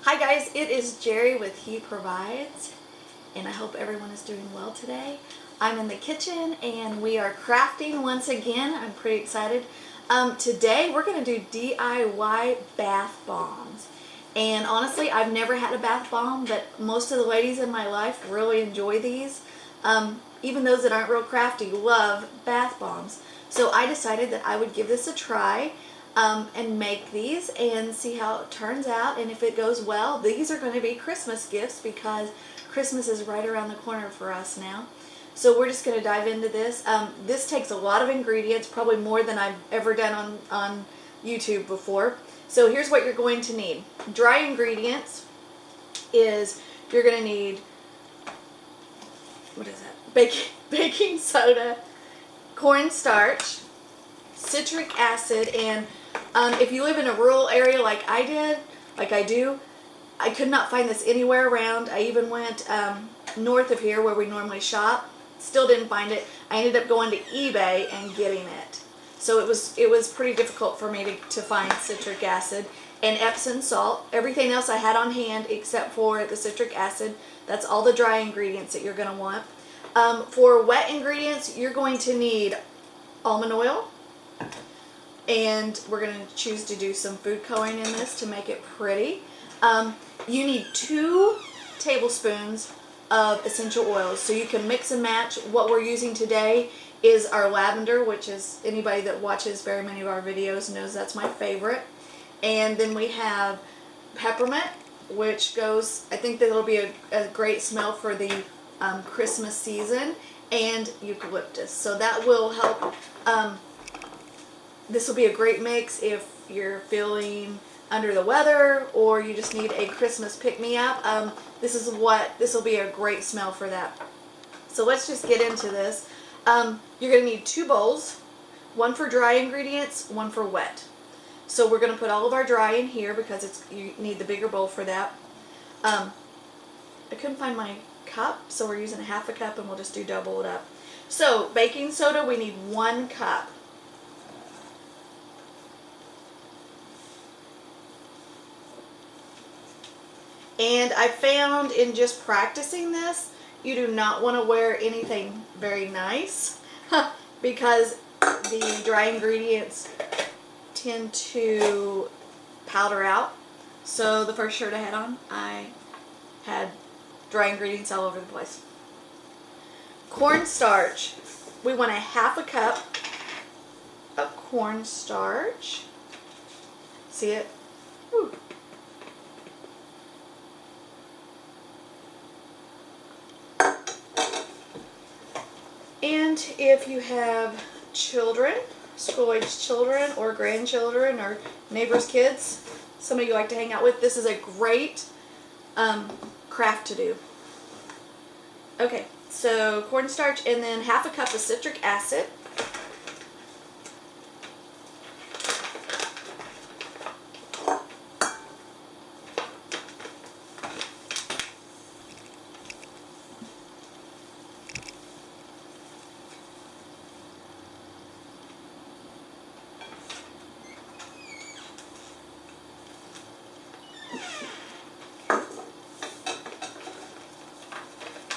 Hi guys, it is Jerry with He Provides, and I hope everyone is doing well today. I'm in the kitchen and we are crafting once again. I'm pretty excited. Today we're going to do DIY bath bombs. And honestly, I've never had a bath bomb, but most of the ladies in my life really enjoy these. Even those that aren't real crafty love bath bombs. So I decided that I would give this a try. And make these and see how it turns out, and if it goes well, these are going to be Christmas gifts because Christmas is right around the corner for us now. So we're just going to dive into this. This takes a lot of ingredients, probably more than I've ever done on YouTube before. So here's what you're going to need. Dry ingredients is you're going to need, what is that? Baking soda, cornstarch, citric acid, and if you live in a rural area like I do, I could not find this anywhere around. I even went north of here where we normally shop, still didn't find it. I ended up going to eBay and getting it. So it was pretty difficult for me to find citric acid and Epsom salt. Everything else I had on hand except for the citric acid. That's all the dry ingredients that you're going to want. For wet ingredients, you're going to need almond oil. And we're going to choose to do some food coloring in this to make it pretty. You need 2 tablespoons of essential oils. So you can mix and match. What we're using today is our lavender, which is, anybody that watches very many of our videos knows that's my favorite. And then we have peppermint, which goes, I think that'll be a great smell for the Christmas season, and eucalyptus. So that will help. This will be a great mix if you're feeling under the weather or you just need a Christmas pick-me-up. This will be a great smell for that. So let's just get into this. You're going to need 2 bowls, one for dry ingredients, one for wet. So we're going to put all of our dry in here because you need the bigger bowl for that. I couldn't find my cup, so we're using 1/2 cup and we'll just do double it up. So baking soda, we need 1 cup. And I found in just practicing this, you do not want to wear anything very nice because the dry ingredients tend to powder out. So the first shirt I had on, I had dry ingredients all over the place. Cornstarch. We want 1/2 cup of cornstarch. See it? Woo. And if you have children, school-aged children or grandchildren or neighbors' kids, some of you like to hang out with, this is a great craft to do. Okay, so cornstarch and then 1/2 cup of citric acid.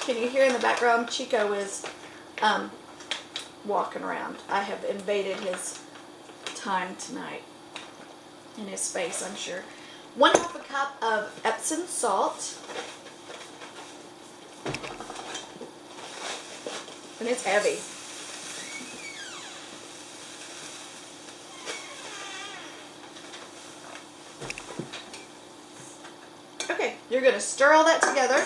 Can you hear in the background? Chico is walking around. I have invaded his time tonight in his space, I'm sure. 1/2 cup of Epsom salt. And it's heavy. Okay, you're going to stir all that together.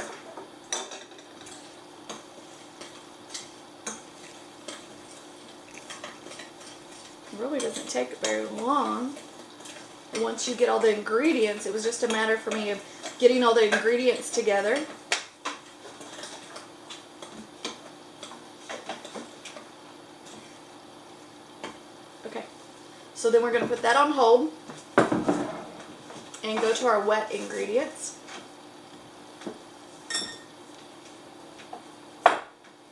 Really doesn't take very long. Once you get all the ingredients, it was just a matter for me of getting all the ingredients together. Okay, so then we're going to put that on hold and go to our wet ingredients.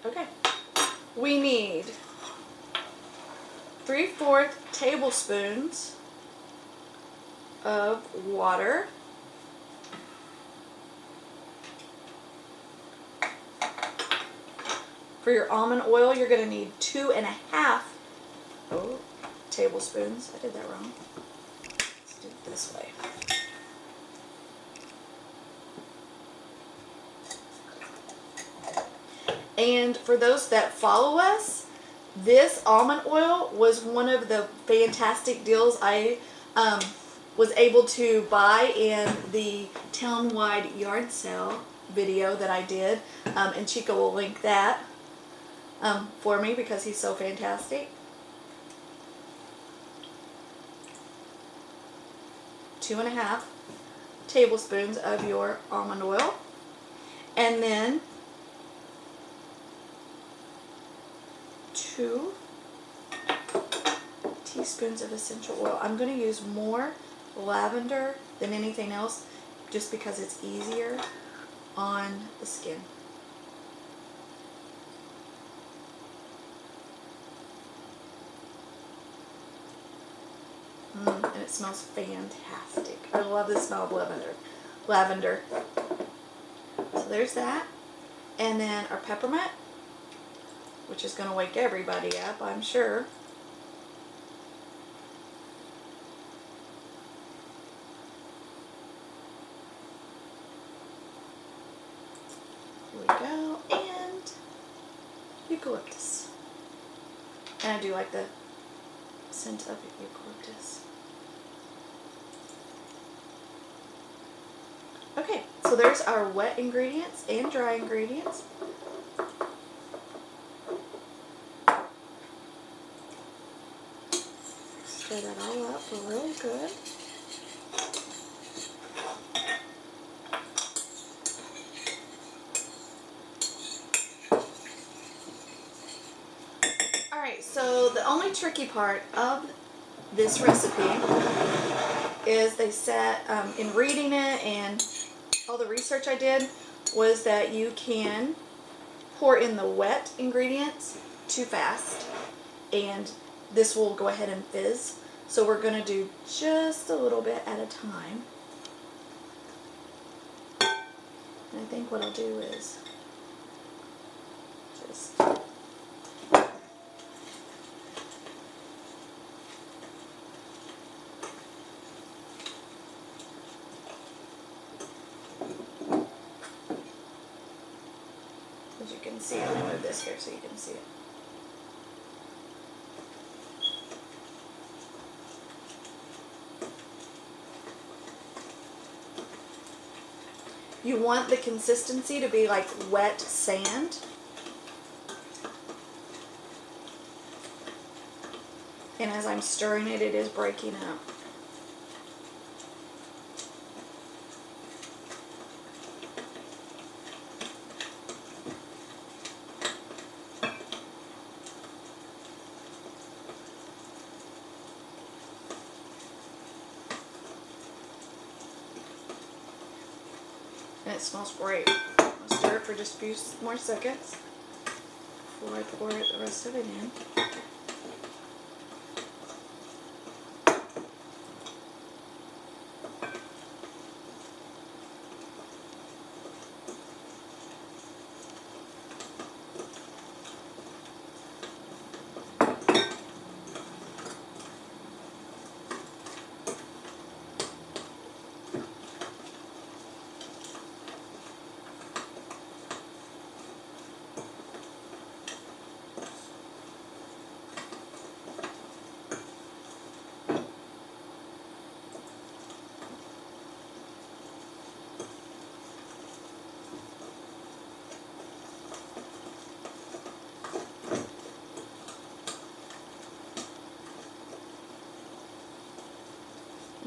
Okay, we need 3/4 tablespoons of water. For your almond oil, you're going to need 2.5 tablespoons. I did that wrong. Let's do it this way. And for those that follow us, this almond oil was one of the fantastic deals I was able to buy in the town-wide yard sale video that I did. And Chico will link that for me because he's so fantastic. 2.5 tablespoons of your almond oil. And then 2 teaspoons of essential oil. I'm going to use more lavender than anything else just because it's easier on the skin. And it smells fantastic. I love the smell of lavender. So there's that. And then our peppermint, which is going to wake everybody up, I'm sure. Here we go. And eucalyptus. And I do like the scent of eucalyptus. Okay, so there's our wet ingredients and dry ingredients. Stir that all up real good. Alright, so the only tricky part of this recipe is they said, in reading it and all the research I did, was that you can pour in the wet ingredients too fast and this will go ahead and fizz. So we're going to do just a little bit at a time. And I think what I'll do is just as you can see, I'm going to move this here so you can see it. You want the consistency to be like wet sand. And as I'm stirring it, it is breaking up. And it smells great. I'll stir it for just a few more seconds before I pour the rest of it in.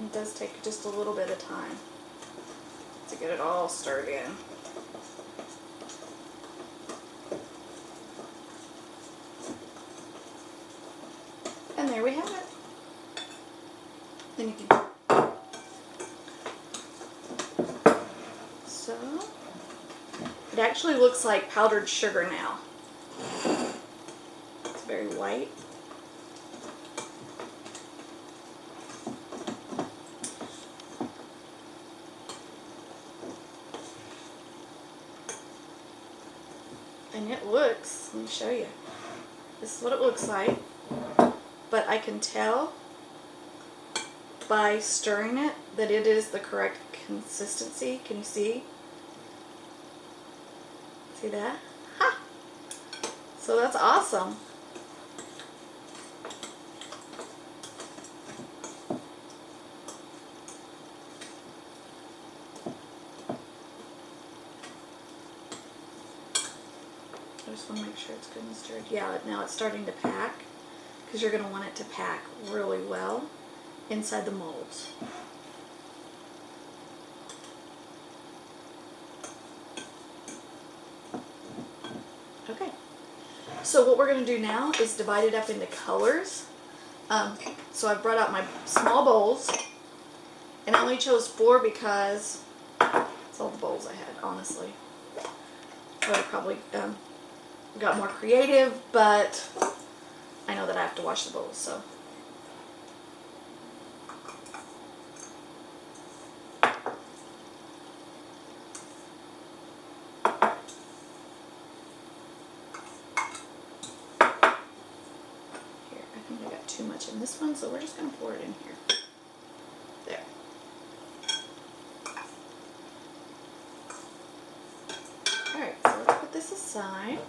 It does take just a little bit of time to get it all stirred in. And there we have it. Then you can... So, it actually looks like powdered sugar now. It's very white. And it looks, let me show you. This is what it looks like. But I can tell by stirring it that it is the correct consistency. Can you see? See that? Ha! So that's awesome. I just want to make sure it's good and stirred. Yeah, now it's starting to pack, because you're going to want it to pack really well inside the molds. Okay, so what we're going to do now is divide it up into colors. So I've brought out my small bowls, and I only chose 4 because it's all the bowls I had, honestly. I would have probably got more creative, but I know that I have to wash the bowls, so. Here, I think I got too much in this one, so we're just going to pour it in here. There. Alright, so let's put this aside.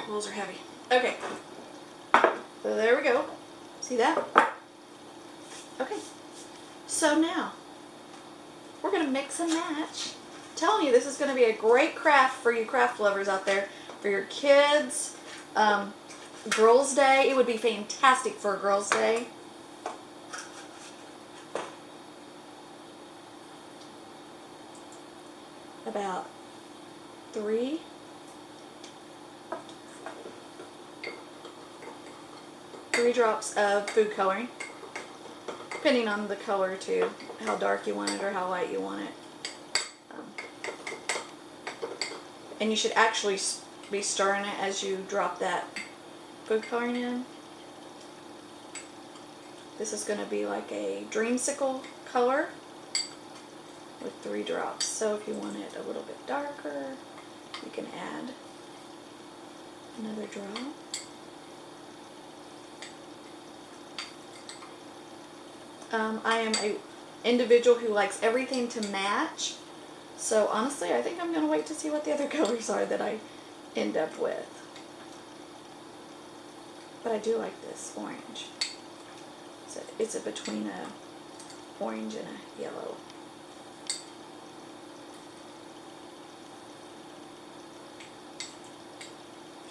Bowls are heavy. Okay. So there we go. See that? Okay. So now, we're going to mix and match. I'm telling you, this is going to be a great craft for you craft lovers out there. For your kids, Girls' Day. It would be fantastic for a Girls' Day. About 3 drops of food coloring, depending on the color too, how dark you want it or how light you want it. And you should actually be stirring it as you drop that food coloring in. This is going to be like a dreamsicle color with 3 drops. So if you want it a little bit darker, you can add another drop. I am an individual who likes everything to match, so honestly I think I'm going to wait to see what the other colors are that I end up with. But I do like this orange. So it's a between a orange and a yellow.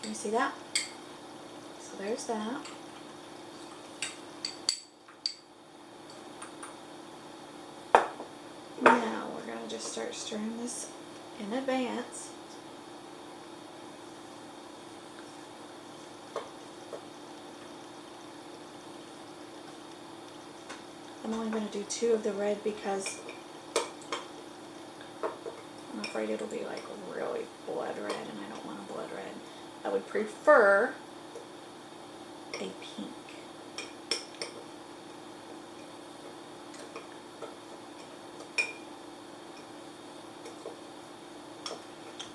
Can you see that? So there's that. Now we're going to just start stirring this in advance. I'm only going to do 2 of the red because I'm afraid it'll be like really blood red, and I don't want a blood red. I would prefer a pink.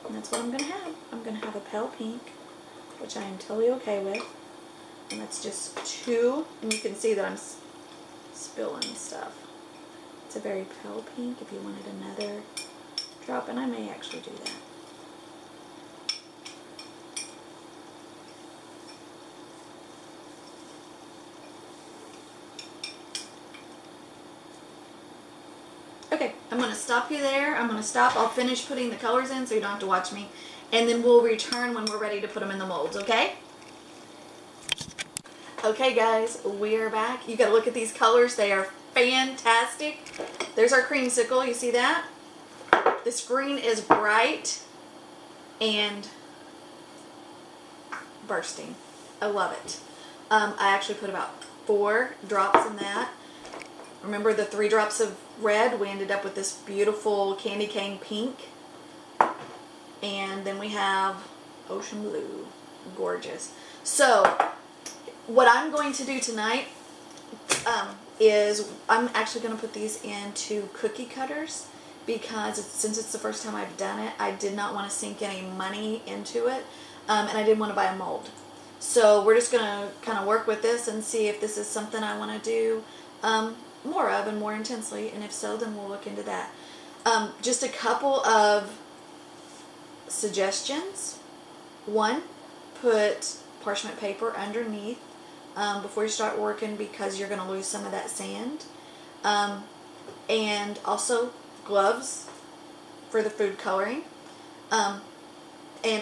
And that's what I'm going to have. I'm going to have a pale pink, which I am totally okay with. And that's just 2, and you can see that I'm spilling stuff. It's a very pale pink if you wanted another drop, and I may actually do that. Okay, I'm going to stop you there. I'm going to stop. I'll finish putting the colors in so you don't have to watch me. And then we'll return when we're ready to put them in the molds, okay? Okay guys, we're back. You got to look at these colors. They are fantastic. There's our creamsicle. You see that? This green is bright and bursting. I love it. I actually put about 4 drops in that. Remember the 3 drops of red? We ended up with this beautiful candy cane pink. And then we have ocean blue. Gorgeous. So, what I'm going to do tonight is I'm actually going to put these into cookie cutters. because since it's the first time I've done it, I did not want to sink any money into it, and I didn't want to buy a mold. So we're just going to kind of work with this and see if this is something I want to do more of and more intensely, and if so, then we'll look into that. Just a couple of suggestions. One, put parchment paper underneath before you start working, because you're going to lose some of that sand. And also gloves for the food coloring. And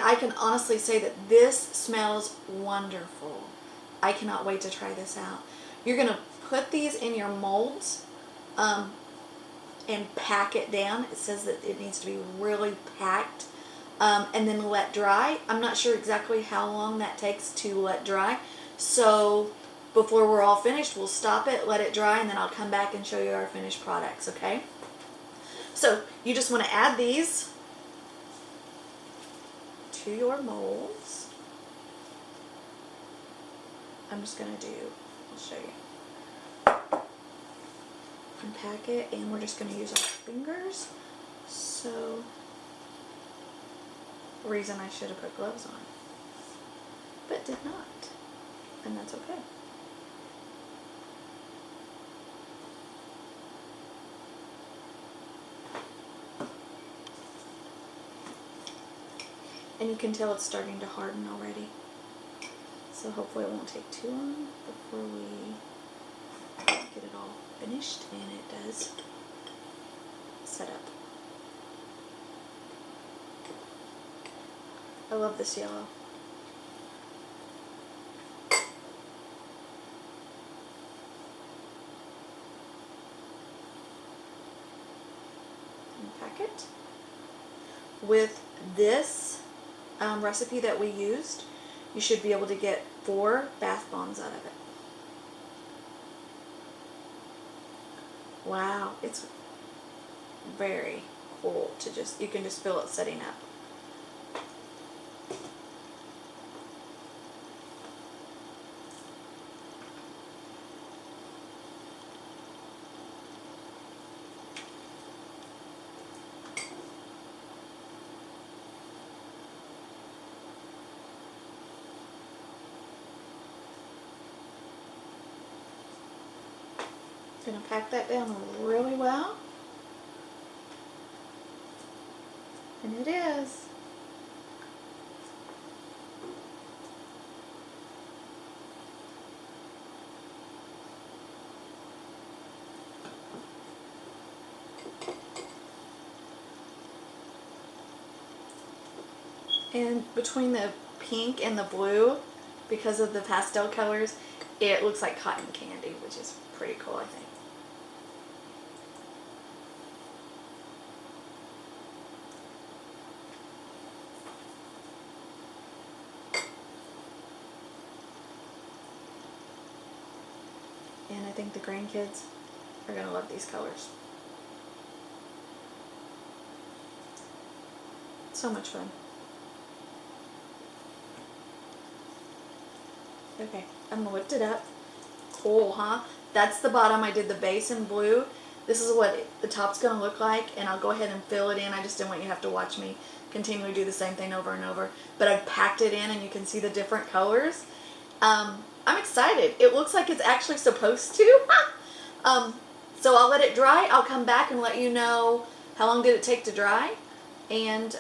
I can honestly say that this smells wonderful. I cannot wait to try this out. You're going to put these in your molds and pack it down. It says that it needs to be really packed, and then let dry. I'm not sure exactly how long that takes to let dry. So before we're all finished, we'll stop it, let it dry, and then I'll come back and show you our finished products, okay? So you just want to add these to your molds. I'm just going to I'll show you. Unpack it, and we're just going to use our fingers. So, reason I should have put gloves on, but did not, and that's okay. And you can tell it's starting to harden already. So hopefully it won't take too long before we get it all finished, and it does set up. I love this yellow. Unpack it. With this recipe that we used, you should be able to get 4 bath bombs out of it. Wow, it's very cool to you can just feel it setting up. Going to pack that down really well. And it is. And between the pink and the blue, because of the pastel colors, it looks like cotton candy, which is pretty cool, I think. And I think the grandkids are going to love these colors. So much fun. Okay, I'm going to lift it up. Cool, huh? That's the bottom. I did the base in blue. This is what the top's going to look like, and I'll go ahead and fill it in. I just didn't want you to have to watch me continually do the same thing over and over. But I've packed it in, and you can see the different colors. I'm excited. It looks like it's actually supposed to. So I'll let it dry. I'll come back and let you know how long did it take to dry, and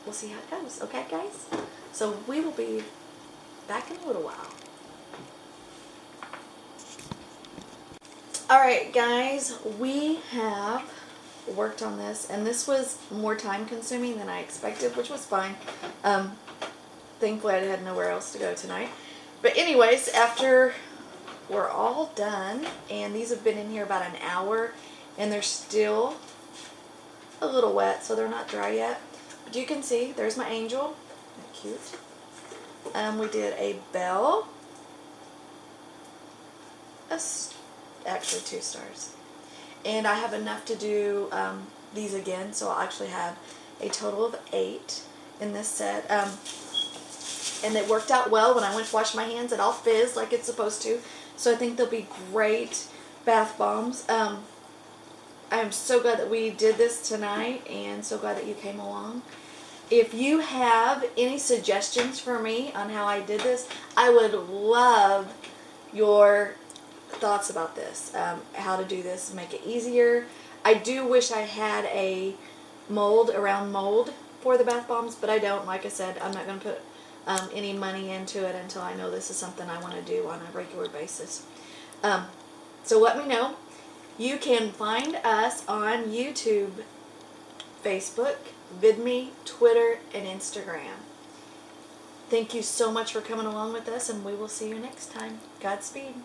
we'll see how it goes. Okay, guys? So we will be back in a little while. Alright, guys, we have worked on this, and this was more time consuming than I expected, which was fine. Thankfully I had nowhere else to go tonight. But anyways, after we're all done, and these have been in here about an hour, and they're still a little wet, so they're not dry yet. But you can see, there's my angel. They're cute. We did a bell. Actually 2 stars. And I have enough to do these again, so I'll actually have a total of 8 in this set. And it worked out well. When I went to wash my hands, it all fizzed like it's supposed to. So I think they'll be great bath bombs. I am so glad that we did this tonight, and so glad that you came along. If you have any suggestions for me on how I did this, I would love your thoughts about this, how to do this, make it easier. I do wish I had a round mold for the bath bombs, but I don't. Like I said, I'm not going to put any money into it until I know this is something I want to do on a regular basis. So let me know. You can find us on YouTube, Facebook, Vidme, Twitter, and Instagram. Thank you so much for coming along with us, and we will see you next time. Godspeed.